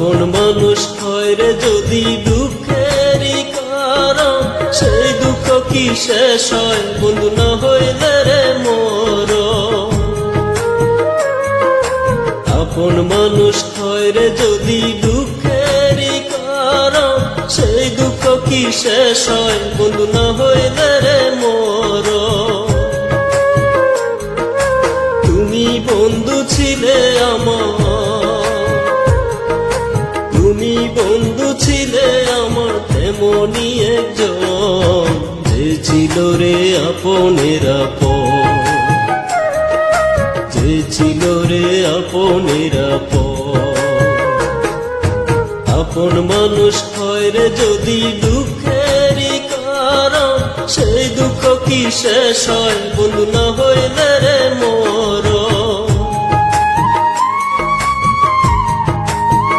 আপন মানুষ হয় রে যদি দুঃখেরই কারণ, সেই দুঃখ কি শেষ হয় বন্ধু না হইলে রে মর। আপন মানুষ হয় রে যদি দুঃখেরই কারণ, সেই দুঃখ কি শেষ হয় বন্ধু না হইলে রে মর। তুমি বন্ধু ছিলে আমার, তুমি বন্ধু ছিলে আমার তেমনি একজন, যে ছিল রে আপনের আপন, যে ছিল রে আপনের আপন। আপন মানুষ হয় রে যদি দুঃখেরই কারণ, সেই দুঃখ কি শেষ হয় বন্ধু না হইলে রে মর।